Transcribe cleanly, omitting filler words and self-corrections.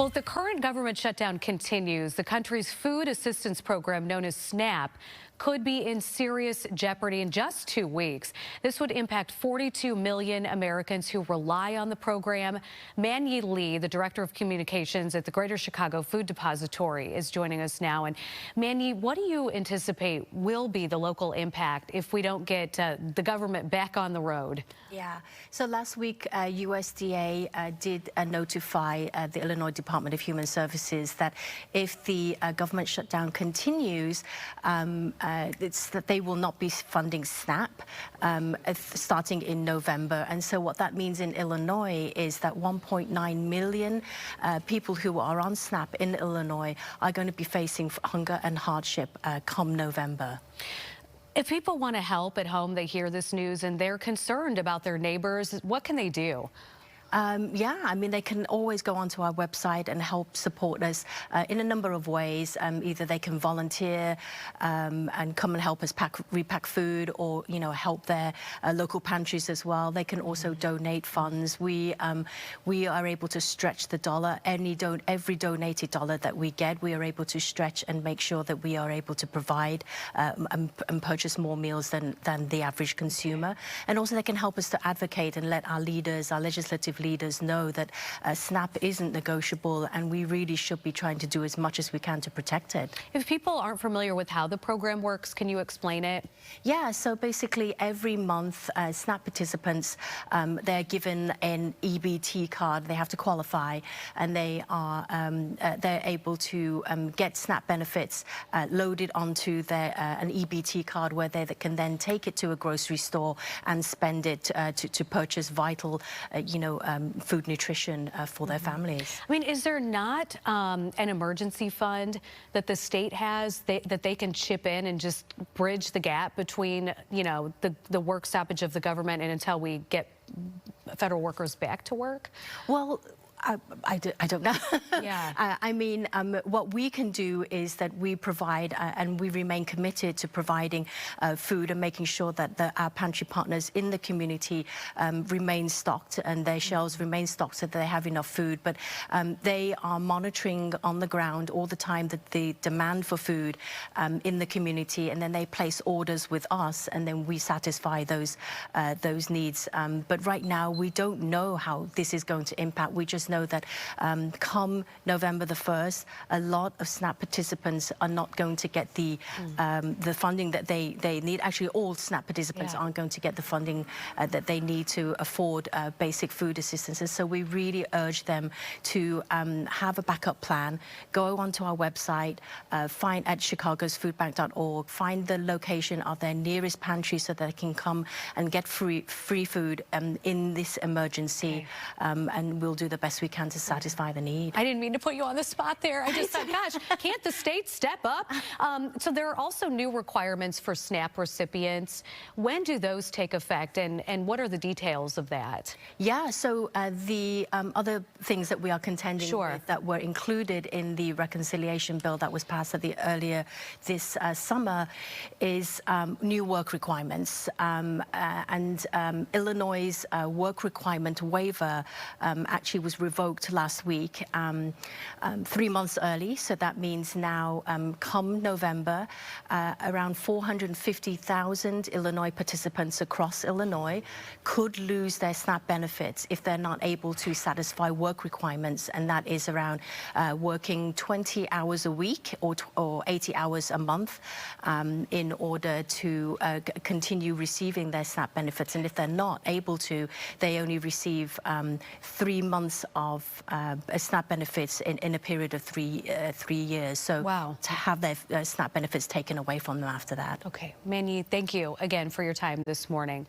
Well, the current government shutdown continues. The country's food assistance program, known as SNAP, could be in serious jeopardy in just 2 weeks. This would impact 42 million Americans who rely on the program. Man-Yi Lee, the director of communications at the Greater Chicago Food Depository, is joining us now. And Man-Yi, what do you anticipate will be the local impact if we don't get the government back on the road? Yeah. So last week, USDA did notify the Illinois Department of Human Services that if the government shutdown continues, it's that they will not be funding SNAP starting in November. And so what that means in Illinois is that 1.9 million people who are on SNAP in Illinois are going to be facing hunger and hardship come November. If people want to help at home, they hear this news and they're concerned about their neighbors, what can they do? Yeah, I mean, they can always go onto our website and help support us in a number of ways. Either they can volunteer and come and help us repack food, or help their local pantries as well. They can also donate funds. We are able to stretch the dollar. Every donated dollar that we get, we are able to stretch and make sure that we are able to provide and purchase more meals than the average consumer. And also they can help us to advocate and let our leaders, our legislative leaders know that SNAP isn't negotiable, and we really should be trying to do as much as we can to protect it. If people aren't familiar with how the program works, can you explain it? Yeah, so basically every month SNAP participants, they're given an EBT card. They have to qualify, and they're able to get SNAP benefits loaded onto an EBT card, where they can then take it to a grocery store and spend it to purchase vital, food nutrition for their families. I mean, is there not an emergency fund that the state has that they can chip in and just bridge the gap between, the work stoppage of the government and until we get federal workers back to work? Well, I don't know. Yeah. I mean, what we can do is that we provide and we remain committed to providing food and making sure that our pantry partners in the community remain stocked and their shelves remain stocked so that they have enough food. But they are monitoring on the ground all the time the demand for food in the community, and then they place orders with us, and then we satisfy those needs. But right now, we don't know how this is going to impact. We just know that come November the 1st, a lot of SNAP participants are not going to get the funding that they need. Actually, all SNAP participants aren't going to get the funding that they need to afford basic food assistance. And so we really urge them to have a backup plan. Go onto our website, find at chicagosfoodbank.org, find the location of their nearest pantry so that they can come and get free food in this emergency, and we'll do the best we can to satisfy the need. I didn't mean to put you on the spot there. I just thought, gosh, can't the state step up? So there are also new requirements for SNAP recipients. When do those take effect, and what are the details of that? Yeah, so the other things that we are contending with that were included in the reconciliation bill that was passed earlier this summer is new work requirements. Illinois' work requirement waiver actually was revoked last week, 3 months early. So that means now, come November, around 450,000 Illinois participants across Illinois could lose their SNAP benefits if they're not able to satisfy work requirements, and that is around working 20 hours a week or 80 hours a month in order to continue receiving their SNAP benefits. And if they're not able to, they only receive 3 months of SNAP benefits in a period of 3 years. So to have their SNAP benefits taken away from them after that. Okay, Man-Yi, thank you again for your time this morning.